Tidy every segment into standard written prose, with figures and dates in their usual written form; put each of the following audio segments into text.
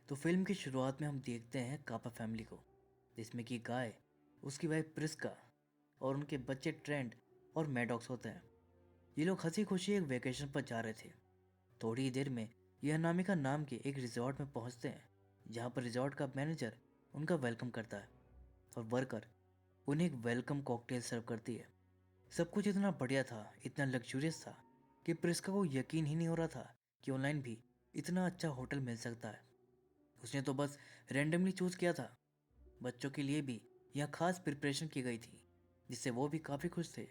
तो फिल्म की शुरुआत में हम देखते हैं कापा फैमिली को, जिसमें कि गाय, उसकी वाइफ प्रिस्का और उनके बच्चे ट्रेंट और मैडॉक्स होते हैं। ये लोग हंसी खुशी एक वेकेशन पर जा रहे थे। थोड़ी ही देर में ये अनामिका नाम के एक रिजॉर्ट में पहुंचते हैं, जहां पर रिजॉर्ट का मैनेजर उनका वेलकम करता है और वर्कर उन्हें एक वेलकम कॉकटेल सर्व करती है। सब कुछ इतना बढ़िया था, इतना लग्जूरियस था कि प्रिस्का को यकीन ही नहीं हो रहा था कि ऑनलाइन भी इतना अच्छा होटल मिल सकता है। उसने तो बस रैंडमली चूज किया था। बच्चों के लिए भी यहाँ खास प्रिपरेशन की गई थी, जिससे वो भी काफ़ी खुश थे।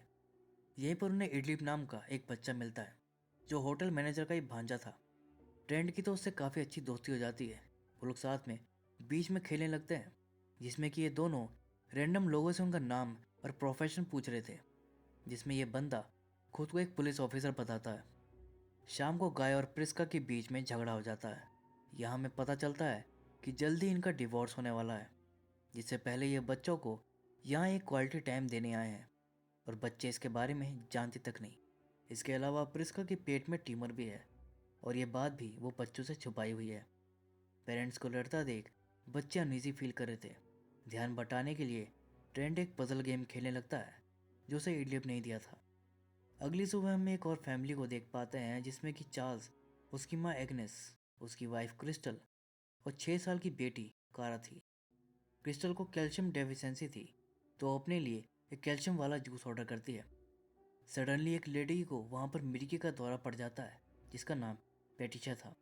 यहीं पर उन्हें इडली नाम का एक बच्चा मिलता है, जो होटल मैनेजर का ही भांजा था। ट्रेंड की तो उससे काफ़ी अच्छी दोस्ती हो जाती है। वो लोग साथ में बीच में खेलने लगते हैं, जिसमें कि ये दोनों रैंडम लोगों से उनका नाम और प्रोफेशन पूछ रहे थे, जिसमें ये बंदा खुद को एक पुलिस ऑफिसर बताता है। शाम को गाय और प्रिस्का के बीच में झगड़ा हो जाता है। यहाँ हमें पता चलता है कि जल्दी इनका डिवोर्स होने वाला है, जिससे पहले ये बच्चों को यहाँ एक क्वालिटी टाइम देने आए हैं और बच्चे इसके बारे में जानते तक नहीं। इसके अलावा प्रिस्का के पेट में ट्यूमर भी है और ये बात भी वो बच्चों से छुपाई हुई है। पेरेंट्स को लड़ता देख बच्चे अनईजी फील कर रहे थे। ध्यान बटाने के लिए ट्रेंड एक पजल गेम खेलने लगता है, जो उसे इडलिप नहीं दिया था। अगली सुबह हम एक और फैमिली को देख पाते हैं, जिसमें कि चार्ल्स, उसकी माँ एग्नेस, उसकी वाइफ क्रिस्टल और 6 साल की बेटी कारा थी। क्रिस्टल को कैल्शियम डेफिशिएंसी थी, तो वो अपने लिए एक कैल्शियम वाला जूस ऑर्डर करती है। सडनली एक लेडी को वहाँ पर मिर्गी का दौरा पड़ जाता है, जिसका नाम पेटिशा था।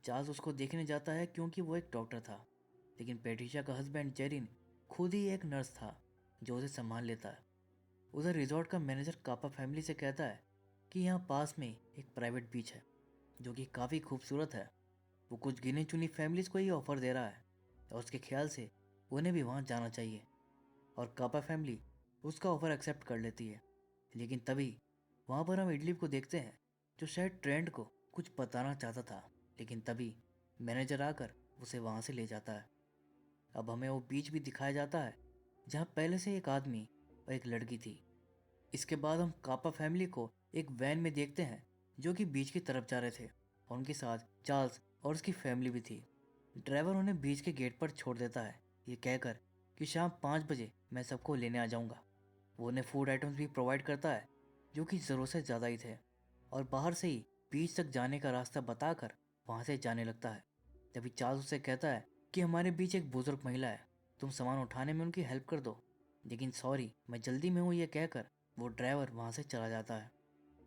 चार्ल्स उसको देखने जाता है क्योंकि वो एक डॉक्टर था, लेकिन पेटिशा का हस्बैंड जेरिन खुद ही एक नर्स था, जो उसे संभाल लेता है। उधर रिजॉर्ट का मैनेजर कापा फैमिली से कहता है कि यहाँ पास में एक प्राइवेट बीच है, जो कि काफ़ी खूबसूरत है। वो कुछ गिने चुनी फैमिलीज को ही ऑफर दे रहा है और उसके ख्याल से उन्हें भी वहाँ जाना चाहिए। और कापा फैमिली उसका ऑफर एक्सेप्ट कर लेती है। लेकिन तभी वहाँ पर हम इडली को देखते हैं, जो शायद ट्रेंड को कुछ बताना चाहता था, लेकिन तभी मैनेजर आकर उसे वहाँ से ले जाता है। अब हमें वो बीच भी दिखाया जाता है, जहाँ पहले से एक आदमी और एक लड़की थी। इसके बाद हम कापा फैमिली को एक वैन में देखते हैं, जो कि बीच की तरफ जा रहे थे और उनके साथ चार्ल्स और उसकी फैमिली भी थी। ड्राइवर उन्हें बीच के गेट पर छोड़ देता है, ये कहकर कि शाम 5 बजे मैं सबको लेने आ जाऊंगा। वो उन्हें फूड आइटम्स भी प्रोवाइड करता है, जो कि ज़रूरत से ज़्यादा ही थे, और बाहर से ही बीच तक जाने का रास्ता बताकर वहाँ से जाने लगता है। तभी चार्ल्स उससे कहता है कि हमारे बीच एक बुजुर्ग महिला है, तुम सामान उठाने में उनकी हेल्प कर दो। लेकिन सॉरी, मैं जल्दी में हूँ, ये कहकर वो ड्राइवर वहाँ से चला जाता है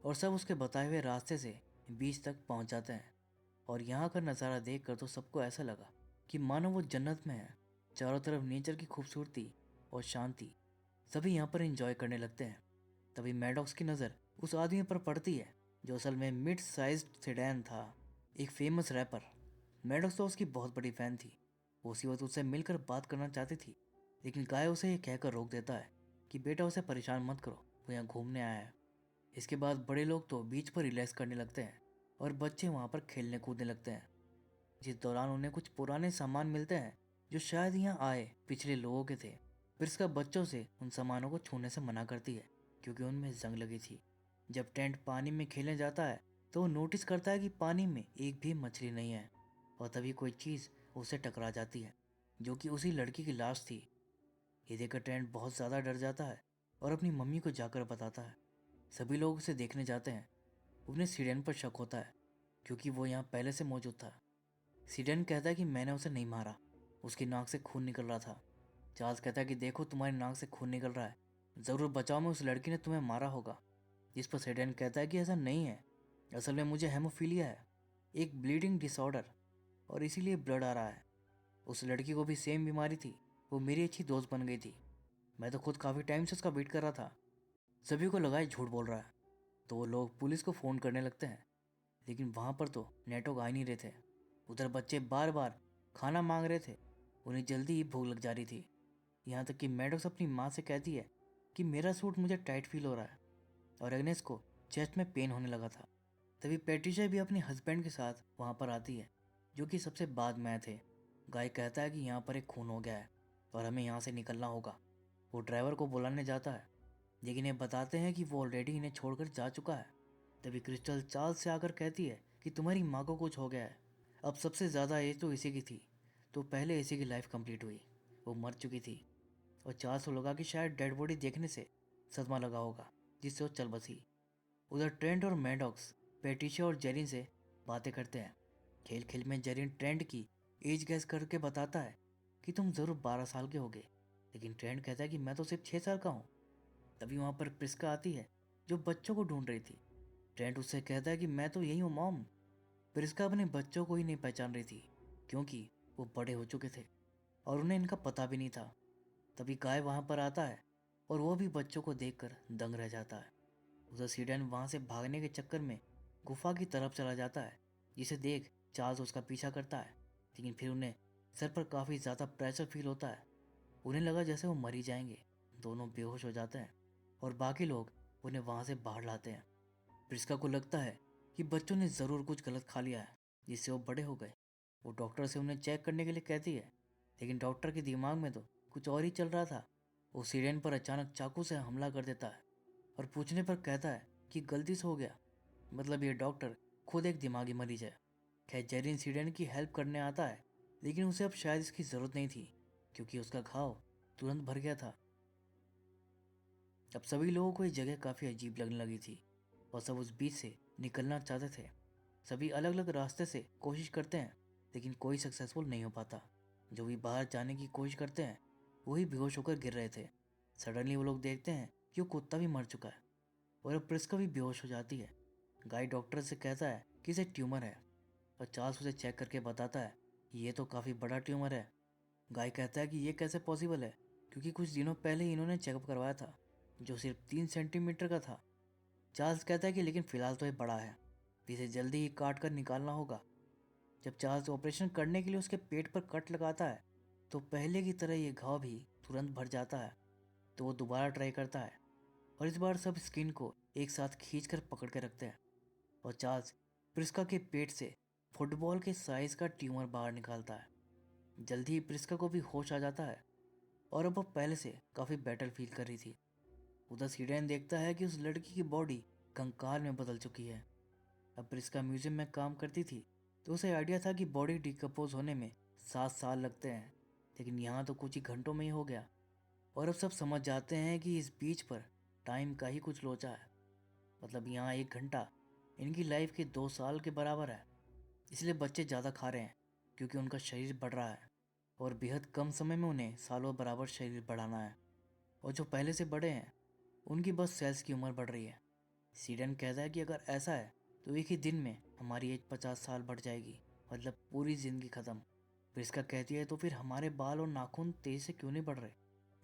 और सब उसके बताए हुए रास्ते से बीच तक पहुँच जाते हैं। और यहाँ का नज़ारा देखकर तो सबको ऐसा लगा कि मानो वो जन्नत में है। चारों तरफ नेचर की खूबसूरती और शांति, सभी यहाँ पर एंजॉय करने लगते हैं। तभी मैडॉक्स की नज़र उस आदमी पर पड़ती है, जो असल में मिड साइज्ड सेडान था, एक फेमस रैपर। मैडॉक्स तो उसकी बहुत बड़ी फैन थी। वो उसी वक्त उससे मिलकर बात करना चाहती थी, लेकिन गाय उसे ये कहकर रोक देता है कि बेटा उसे परेशान मत करो, वो यहाँ घूमने आया है। इसके बाद बड़े लोग तो बीच पर रिलैक्स करने लगते हैं और बच्चे वहाँ पर खेलने कूदने लगते हैं, जिस दौरान उन्हें कुछ पुराने सामान मिलते हैं, जो शायद यहाँ आए पिछले लोगों के थे। फिर इसका बच्चों से उन सामानों को छूने से मना करती है, क्योंकि उनमें जंग लगी थी। जब टेंट पानी में खेलने जाता है, तो वो नोटिस करता है कि पानी में एक भी मछली नहीं है, और तभी कोई चीज़ उसे टकरा जाती है, जो कि उसी लड़की की लाश थी। ये देखकर टेंट बहुत ज़्यादा डर जाता है और अपनी मम्मी को जाकर बताता है। सभी लोग उसे देखने जाते हैं। उन्हें सीडेन पर शक होता है, क्योंकि वो यहाँ पहले से मौजूद था। सीडेन कहता है कि मैंने उसे नहीं मारा, उसकी नाक से खून निकल रहा था। चार्ल्स कहता है कि देखो, तुम्हारी नाक से खून निकल रहा है, ज़रूर बचाव में उस लड़की ने तुम्हें मारा होगा। जिस पर सीडेन कहता है कि ऐसा नहीं है, असल में मुझे हेमोफीलिया है, एक ब्लीडिंग डिसऑर्डर, और इसीलिए ब्लड आ रहा है। उस लड़की को भी सेम बीमारी थी, वो मेरी अच्छी दोस्त बन गई थी। मैं तो खुद काफ़ी टाइम से उसका वेट कर रहा था। सभी को लगा ये झूठ बोल रहा है, तो वो लोग पुलिस को फ़ोन करने लगते हैं, लेकिन वहाँ पर तो नेटवर्क आ ही नहीं रहे थे। उधर बच्चे बार बार खाना मांग रहे थे, उन्हें जल्दी ही भूख लग जा रही थी। यहाँ तक कि मैडोक्स अपनी माँ से कहती है कि मेरा सूट मुझे टाइट फील हो रहा है, और एग्नेस को चेस्ट में पेन होने लगा था। तभी पेट्रिशा भी अपने हस्बैंड के साथ वहाँ पर आती है, जो कि सबसे बाद में थे। गाय कहता है कि यहाँ पर एक खून हो गया है और हमें यहाँ से निकलना होगा। वो ड्राइवर को बुलाने जाता है, लेकिन ये बताते हैं कि वो ऑलरेडी इन्हें छोड़कर जा चुका है। तभी क्रिस्टल चार्ल्स से आकर कहती है कि तुम्हारी माँ को कुछ हो गया है, अब सबसे ज़्यादा एज तो इसी की थी, तो पहले इसी की लाइफ कंप्लीट हुई। वो मर चुकी थी और 400 लगा कि शायद डेड बॉडी देखने से सदमा लगा होगा, जिससे वो चल बसी। उधर ट्रेंट और मैडॉक्स पेटिशा और जेरिन से बातें करते हैं। खेल खेल में जेरिन ट्रेंट की एज गैस करके बताता है कि तुम ज़रूर 12 साल के होगे, लेकिन ट्रेंट कहता है कि मैं तो सिर्फ 6 साल का हूँ। तभी वहाँ पर प्रिस्का आती है, जो बच्चों को ढूंढ रही थी। ट्रेंट उससे कहता है कि मैं तो यही हूँ मॉम। प्रिस्का अपने बच्चों को ही नहीं पहचान रही थी, क्योंकि वो बड़े हो चुके थे और उन्हें इनका पता भी नहीं था। तभी गाय वहाँ पर आता है और वो भी बच्चों को देखकर दंग रह जाता है। उधर सीडन वहाँ से भागने के चक्कर में गुफा की तरफ चला जाता है, जिसे देख चार्ल्स उसका पीछा करता है। लेकिन फिर उन्हें सर पर काफ़ी ज़्यादा प्रेशर फील होता है। उन्हें लगा जैसे वो मर ही जाएंगे। दोनों बेहोश हो जाते हैं और बाकी लोग उन्हें वहाँ से बाहर लाते हैं। प्रिस्का को लगता है कि बच्चों ने ज़रूर कुछ गलत खा लिया है, जिससे वो बड़े हो गए। वो डॉक्टर से उन्हें चेक करने के लिए कहती है, लेकिन डॉक्टर के दिमाग में तो कुछ और ही चल रहा था। वो सीडेन पर अचानक चाकू से हमला कर देता है और पूछने पर कहता है कि गलती से हो गया। मतलब ये डॉक्टर खुद एक दिमागी मरीज है। खैर जेरिन सीडेन की हेल्प करने आता है, लेकिन उसे अब शायद इसकी ज़रूरत नहीं थी, क्योंकि उसका घाव तुरंत भर गया था। अब सभी लोगों को ये जगह काफ़ी अजीब लगने लगी थी और सब उस बीच से निकलना चाहते थे। सभी अलग अलग रास्ते से कोशिश करते हैं, लेकिन कोई सक्सेसफुल नहीं हो पाता। जो भी बाहर जाने की कोशिश करते हैं वही बेहोश होकर गिर रहे थे। सडनली वो लोग देखते हैं कि वो कुत्ता भी मर चुका है और अब प्रिस्का भी बेहोश हो जाती है। गाय डॉक्टर से कहता है कि इसे ट्यूमर है और चार्ल्स उसे चेक करके बताता है कि ये तो काफ़ी बड़ा ट्यूमर है। गाय कहता है कि ये कैसे पॉसिबल है, क्योंकि कुछ दिनों पहले ही इन्होंने चेकअप करवाया था, जो सिर्फ 3 सेंटीमीटर का था। चार्ल्स कहता है कि लेकिन फिलहाल तो ये बड़ा है, इसे जल्दी ही काट कर निकालना होगा। जब चार्ल्स ऑपरेशन करने के लिए उसके पेट पर कट लगाता है, तो पहले की तरह ये घाव भी तुरंत भर जाता है। तो वो दोबारा ट्राई करता है और इस बार सब स्किन को एक साथ खींच कर पकड़ के रखते हैं और चार्ल्स प्रिस्का के पेट से फुटबॉल के साइज का ट्यूमर बाहर निकालता है। जल्दी ही प्रिस्का को भी होश आ जाता है और अब वो पहले से काफ़ी बेटर फील कर रही थी। उधर सीडेन देखता है कि उस लड़की की बॉडी कंकाल में बदल चुकी है। अब प्रिस्का म्यूजियम में काम करती थी, तो उसे आइडिया था कि बॉडी डिकम्पोज होने में 7 साल लगते हैं, लेकिन यहाँ तो कुछ ही घंटों में ही हो गया। और अब सब समझ जाते हैं कि इस बीच पर टाइम का ही कुछ लोचा है। मतलब यहाँ 1 घंटा इनकी लाइफ के 2 साल के बराबर है। इसलिए बच्चे ज़्यादा खा रहे हैं, क्योंकि उनका शरीर बढ़ रहा है और बेहद कम समय में उन्हें सालों बराबर शरीर बढ़ाना है। और जो पहले से बड़े हैं उनकी बस सेल्स की उम्र बढ़ रही है। सीडन कहता है कि अगर ऐसा है तो एक ही दिन में हमारी एज 50 साल बढ़ जाएगी, मतलब पूरी जिंदगी खत्म। प्रिस्का कहती है तो फिर हमारे बाल और नाखून तेजी से क्यों नहीं बढ़ रहे।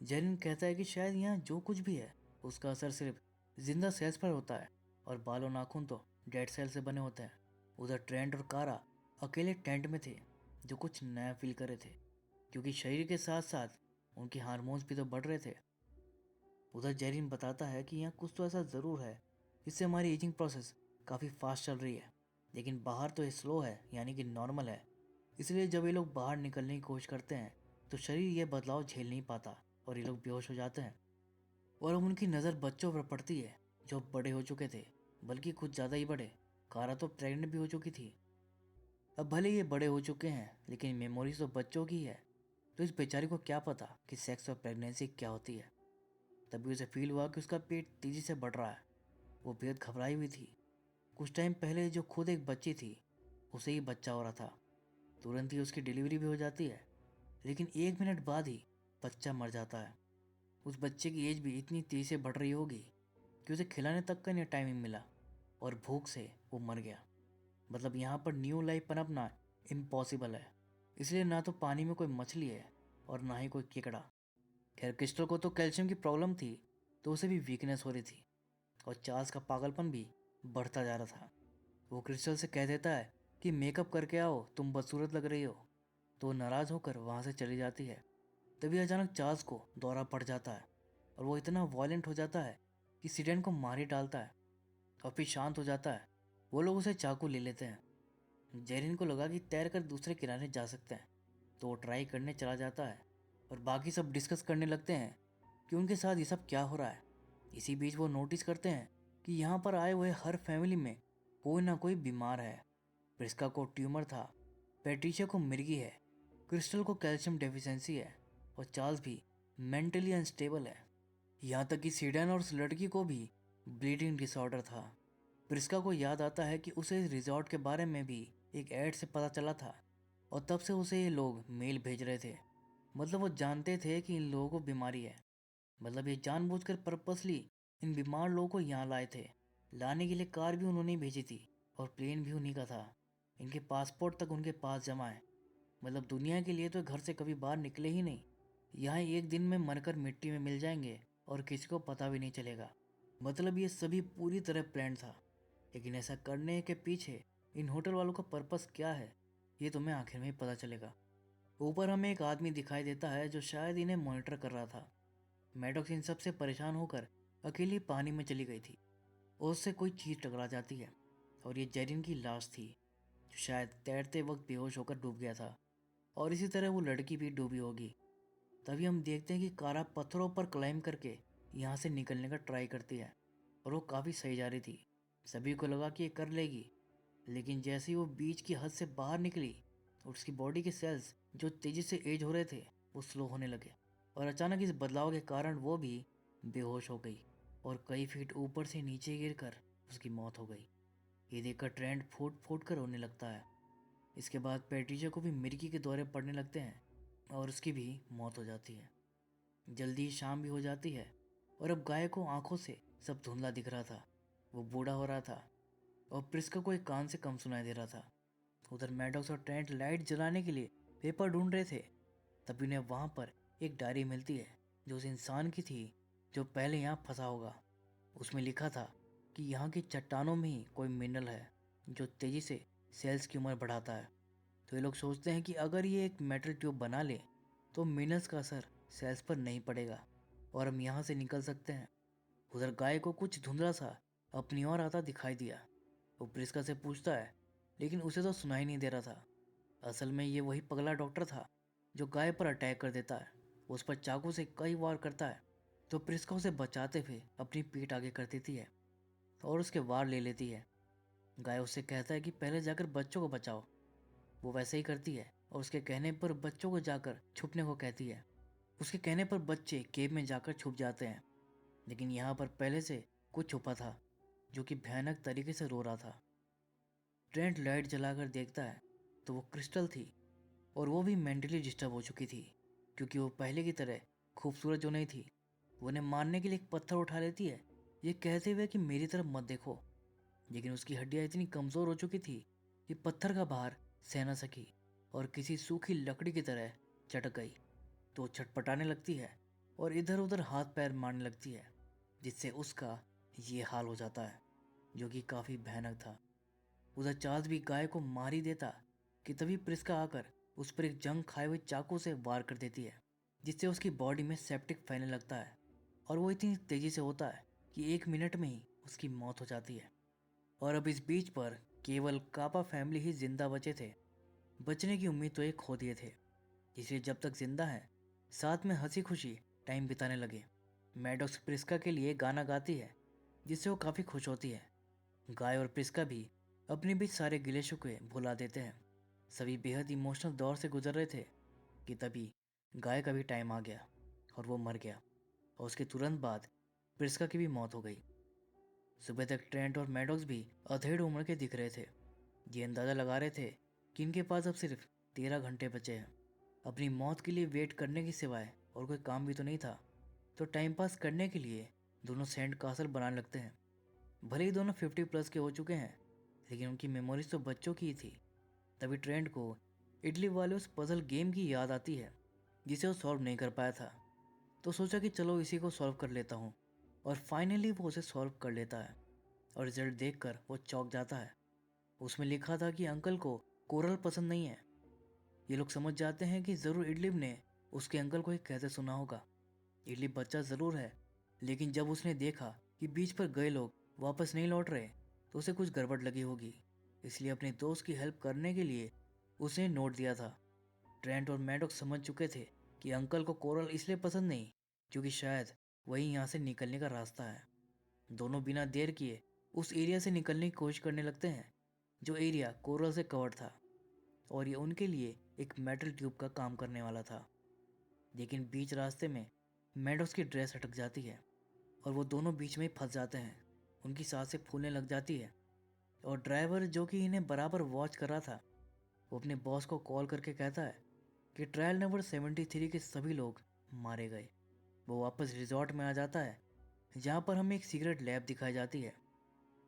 जेरिन कहता है कि शायद यहाँ जो कुछ भी है उसका असर सिर्फ जिंदा सेल्स पर होता है और बाल और नाखून तो डेड सेल से बने होते हैं। उधर ट्रेंट और कारा अकेले टेंट में थे, जो कुछ नया फील कर रहे थे, क्योंकि शरीर के साथ साथ उनके हार्मोन्स भी तो बढ़ रहे थे। उधर जेरिन बताता है कि यहाँ कुछ तो ऐसा ज़रूर है जिससे हमारी एजिंग प्रोसेस काफ़ी फास्ट चल रही है, लेकिन बाहर तो ये स्लो है, यानी कि नॉर्मल है। इसलिए जब ये लोग बाहर निकलने की कोशिश करते हैं तो शरीर ये बदलाव झेल नहीं पाता और ये लोग बेहोश हो जाते हैं। और अब उनकी नज़र बच्चों पर पड़ती है जो बड़े हो चुके थे, बल्कि कुछ ज़्यादा ही बड़े। कारा तो प्रेग्नेंट भी हो चुकी थी। अब भले ये बड़े हो चुके हैं, लेकिन मेमोरीज तो बच्चों की है। तो इस बेचारी को क्या पता कि सेक्स और प्रेगनेंसी क्या होती है। तभी उसे फील हुआ कि उसका पेट तेजी से बढ़ रहा है। वो बेहद घबराई हुई थी। कुछ टाइम पहले जो खुद एक बच्ची थी, उसे ही बच्चा हो रहा था। तुरंत ही उसकी डिलीवरी भी हो जाती है, लेकिन 1 मिनट बाद ही बच्चा मर जाता है। उस बच्चे की एज भी इतनी तेजी से बढ़ रही होगी कि उसे खिलाने तक का नहीं टाइम मिला और भूख से वो मर गया। मतलब यहाँ पर न्यू लाइफ पनपना इम्पॉसिबल है। इसलिए ना तो पानी में कोई मछली है और ना ही कोई केकड़ा। खैर क्रिस्टल को तो कैल्शियम की प्रॉब्लम थी, तो उसे भी वीकनेस हो रही थी और चार्ल्स का पागलपन भी बढ़ता जा रहा था। वो क्रिस्टल से कह देता है कि मेकअप करके आओ, तुम बदसूरत लग रही हो। तो वो नाराज़ होकर वहाँ से चली जाती है। तभी अचानक चार्ल्स को दौरा पड़ जाता है और वो इतना वायलेंट हो जाता है कि सीडेन को मार ही डालता है और फिर शांत हो जाता है। वो लोग उसे चाकू ले लेते हैं। जेरिन को लगा कि तैर कर दूसरे किनारे जा सकते हैं, तो वो ट्राई करने चला जाता है और बाकी सब डिस्कस करने लगते हैं कि उनके साथ ये सब क्या हो रहा है। इसी बीच वो नोटिस करते हैं कि यहाँ पर आए हुए हर फैमिली में कोई ना कोई बीमार है। प्रिस्का को ट्यूमर था पैट्रिशिया को मिर्गी है, क्रिस्टल को कैल्शियम डेफिशिएंसी है और चार्ल्स भी मेंटली अनस्टेबल है। यहाँ तक कि सीडन और उस लड़की को भी ब्लीडिंग डिसऑर्डर था। प्रिस्का को याद आता है कि उसे इस रिजॉर्ट के बारे में भी एक ऐड से पता चला था और तब से उसे ये लोग मेल भेज रहे थे। मतलब वो जानते थे कि इन लोगों को बीमारी है। मतलब ये जानबूझकर पर्पसली इन बीमार लोगों को यहाँ लाए थे। लाने के लिए कार भी उन्होंने ही भेजी थी और प्लेन भी उन्हीं का था। इनके पासपोर्ट तक उनके पास जमा है। मतलब दुनिया के लिए तो घर से कभी बाहर निकले ही नहीं। यहाँ एक दिन में मरकर मिट्टी में मिल जाएंगे और किसी को पता भी नहीं चलेगा। मतलब ये सभी पूरी तरह प्लान था। लेकिन ऐसा करने के पीछे इन होटल वालों का पर्पस क्या है, ये तुम्हें आखिर में ही पता चलेगा। ऊपर हमें एक आदमी दिखाई देता है जो शायद इन्हें मॉनिटर कर रहा था। मैडॉक्स इन सबसे परेशान होकर अकेली पानी में चली गई थी और उससे कोई चीज टकरा जाती है और ये जेरिन की लाश थी जो शायद तैरते वक्त बेहोश होकर डूब गया था। और इसी तरह वो लड़की भी डूबी होगी। तभी हम देखते हैं कि कारा पत्थरों पर क्लाइंब करके यहाँ से निकलने का ट्राई करती है और वो काफ़ी सही जा रही थी। सभी को लगा कि ये कर लेगी, लेकिन जैसे ही वो बीच की हद से बाहर निकली उसकी बॉडी के सेल्स जो तेजी से एज हो रहे थे वो स्लो होने लगे और अचानक इस बदलाव के कारण वो भी बेहोश हो गई और कई फीट ऊपर से नीचे गिरकर उसकी मौत हो गई। ये देखकर ट्रेंड फूट फूट कर रोने लगता है। इसके बाद पैट्रिशिया को भी मिर्गी के दौरे पड़ने लगते हैं और उसकी भी मौत हो जाती है। जल्दी ही शाम भी हो जाती है और अब गाय को आंखों से सब धुंधला दिख रहा था। वो बूढ़ा हो रहा था और प्रिस्का को एक कान से कम सुनाई दे रहा था। उधर मैडॉक्स और ट्रेंट लाइट जलाने के लिए पेपर ढूंढ रहे थे। तभी उन्हें वहां पर एक डायरी मिलती है जो उस इंसान की थी जो पहले यहाँ फंसा होगा। उसमें लिखा था कि यहाँ की चट्टानों में ही कोई मिनरल है जो तेजी से सेल्स की उम्र बढ़ाता है। तो ये लोग सोचते हैं कि अगर ये एक मेटल ट्यूब बना ले तो मिनरल्स का असर सेल्स पर नहीं पड़ेगा और हम यहाँ से निकल सकते हैं। उधर गाय को कुछ धुंधला सा अपनी ओर आता दिखाई दिया। वो प्रिस्का से पूछता है लेकिन उसे तो सुनाई नहीं दे रहा था। असल में ये वही पगला डॉक्टर था जो गाय पर अटैक कर देता है, उस पर चाकू से कई वार करता है। तो प्रिस्का उसे बचाते हुए अपनी पीठ आगे कर देती है और उसके वार ले लेती है। गाय उससे कहता है कि पहले जाकर बच्चों को बचाओ। वो वैसे ही करती है और उसके कहने पर बच्चों को जाकर छुपने को कहती है। उसके कहने पर बच्चे केव में जाकर छुप जाते हैं। लेकिन यहाँ पर पहले से कुछ छुपा था जो कि भयानक तरीके से रो रहा था। ट्रेंट लाइट जलाकर देखता है तो वो क्रिस्टल थी और वो भी मेंटली डिस्टर्ब हो चुकी थी क्योंकि वो पहले की तरह खूबसूरत जो नहीं थी। वो उन्हें मारने के लिए एक पत्थर उठा लेती है ये कहते हुए कि मेरी तरफ मत देखो। लेकिन उसकी हड्डियां इतनी कमजोर हो चुकी थी कि पत्थर का भार सह न सकी और किसी सूखी लकड़ी की तरह चटक गई। तो वो छटपटाने लगती है और इधर उधर हाथ पैर मारने लगती है जिससे उसका ये हाल हो जाता है जो कि काफी भयानक था। उधर चार्ल्स भी गाय को मार ही देता कि तभी प्रिस्का आकर उस पर एक जंग खाए हुए चाकू से वार कर देती है जिससे उसकी बॉडी में सेप्टिक फैलने लगता है और वो इतनी तेजी से होता है कि 1 मिनट में ही उसकी मौत हो जाती है। और अब इस बीच पर केवल कापा फैमिली ही जिंदा बचे थे। बचने की उम्मीद तो ये खो दिए थे, इसलिए जब तक जिंदा है साथ में हंसी खुशी टाइम बिताने लगे। मैडॉक्स प्रिस्का के लिए गाना गाती है जिससे वो काफ़ी खुश होती है। गाय और प्रिस्का भी अपने बीच सारे गिले शिकवे भुला देते हैं। सभी बेहद इमोशनल दौर से गुजर रहे थे कि तभी गाय का भी टाइम आ गया और वो मर गया और उसके तुरंत बाद प्रिस्का की भी मौत हो गई। सुबह तक ट्रेंट और मैडॉक्स भी अधेड़ उम्र के दिख रहे थे। ये अंदाज़ा लगा रहे थे कि इनके पास अब सिर्फ 13 घंटे बचे हैं। अपनी मौत के लिए वेट करने की सिवाय और कोई काम भी तो नहीं था। तो टाइम पास करने के लिए दोनों सैंड कासल बनाने लगते हैं। भले ही दोनों 50+ के हो चुके हैं लेकिन उनकी मेमोरीज तो बच्चों की ही थी। तभी ट्रेंट को इडली वाले उस पजल गेम की याद आती है जिसे वो सॉल्व नहीं कर पाया था। तो सोचा कि चलो इसी को सॉल्व कर लेता हूँ और फाइनली वो उसे सॉल्व कर लेता है और रिजल्ट देखकर वो चौंक जाता है। उसमें लिखा था कि अंकल को कोरल पसंद नहीं है। ये लोग समझ जाते हैं कि ज़रूर इडलिब ने उसके अंकल को एक कहते सुना होगा। इडली बच्चा ज़रूर है लेकिन जब उसने देखा कि बीच पर गए लोग वापस नहीं लौट रहे तो उसे कुछ गड़बड़ लगी होगी, इसलिए अपने दोस्त की हेल्प करने के लिए उसने नोट दिया था। ट्रेंट और मैडॉक समझ चुके थे कि अंकल को कोरल इसलिए पसंद नहीं क्योंकि शायद वही यहाँ से निकलने का रास्ता है। दोनों बिना देर किए उस एरिया से निकलने की कोशिश करने लगते हैं जो एरिया कोरल से कवर्ड था। और ये उनके लिए एक मेटल ट्यूब का काम करने वाला था। लेकिन बीच रास्ते में मैडॉक्स की ड्रेस अटक जाती है और वो दोनों बीच में ही फंस जाते हैं। उनकी सांसें फूलने लग जाती है और ड्राइवर जो कि इन्हें बराबर वॉच कर रहा था, वो अपने बॉस को कॉल करके कहता है कि ट्रायल नंबर 73 के सभी लोग मारे गए। वो वापस रिजॉर्ट में आ जाता है जहाँ पर हमें एक सीक्रेट लैब दिखाई जाती है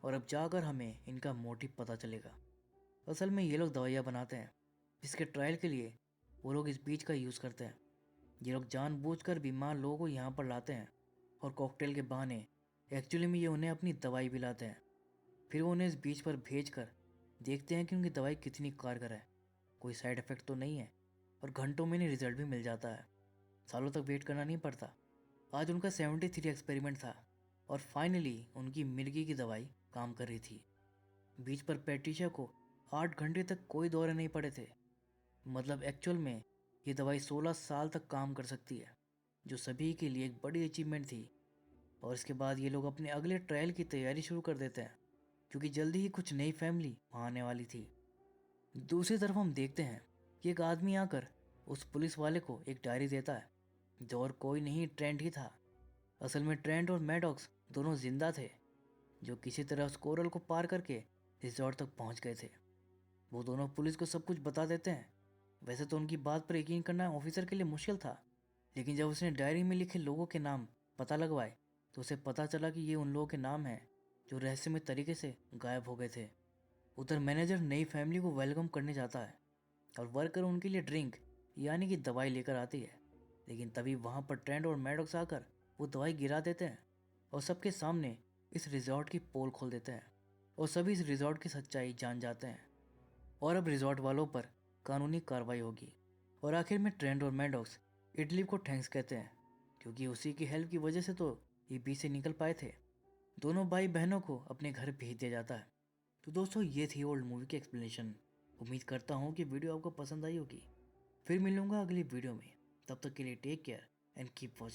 और अब जाकर हमें इनका मोटिव पता चलेगा। असल में ये लोग दवाइयाँ बनाते हैं जिसके ट्रायल के लिए वो लोग इस बीच का यूज़ करते हैं। ये लोग जानबूझकर बीमार लोगों को यहाँ पर लाते हैं और कॉकटेल के बहाने एक्चुअली में ये उन्हें अपनी दवाई भी लाते हैं। फिर वो उन्हें इस बीच पर भेज कर देखते हैं कि उनकी दवाई कितनी कारगर है, कोई साइड इफ़ेक्ट तो नहीं है और घंटों में इन्हें रिजल्ट भी मिल जाता है। सालों तक वेट करना नहीं पड़ता। आज उनका 73 एक्सपेरिमेंट था और फाइनली उनकी मिर्गी की दवाई काम कर रही थी। बीच पर पैट्रिशिया को 8 घंटे तक कोई दौरे नहीं पड़े थे। मतलब एक्चुअल में ये दवाई 16 साल तक काम कर सकती है, जो सभी के लिए एक बड़ी अचीवमेंट थी। और इसके बाद ये लोग अपने अगले ट्रायल की तैयारी शुरू कर देते हैं क्योंकि जल्दी ही कुछ नई फैमिली वहाँ आने वाली थी। दूसरी तरफ हम देखते हैं कि एक आदमी आकर उस पुलिस वाले को एक डायरी देता है जो और कोई नहीं ट्रेंट ही था। असल में ट्रेंट और मैडॉक्स दोनों जिंदा थे जो किसी तरह उस कोरल को पार करके रिजॉर्ट तक पहुंच गए थे। वो दोनों पुलिस को सब कुछ बता देते हैं। वैसे तो उनकी बात पर यकीन करना ऑफिसर के लिए मुश्किल था, लेकिन जब उसने डायरी में लिखे लोगों के नाम पता लगवाए तो उसे पता चला कि ये उन लोगों के नाम हैं जो रहस्यमय तरीके से गायब हो गए थे। उधर मैनेजर नई फैमिली को वेलकम करने जाता है और वर्कर उनके लिए ड्रिंक यानी कि दवाई लेकर आती है। लेकिन तभी वहाँ पर ट्रेंड और मैडॉक्स आकर वो दवाई गिरा देते हैं और सबके सामने इस रिजॉर्ट की पोल खोल देते हैं और सभी इस रिजॉर्ट की सच्चाई जान जाते हैं और अब रिजॉर्ट वालों पर कानूनी कार्रवाई होगी। और आखिर में ट्रेंड और मैडॉक्स इडली को थैंक्स कहते हैं क्योंकि उसी की हेल्प की वजह से तो ये बीच से निकल पाए थे। दोनों भाई बहनों को अपने घर भेज दिया जाता है। तो दोस्तों ये थी ओल्ड मूवी की एक्सप्लेनेशन। उम्मीद करता हूँ कि वीडियो आपको पसंद आई होगी। फिर मिलूंगा अगली वीडियो में। तब तक के लिए take care and keep watching.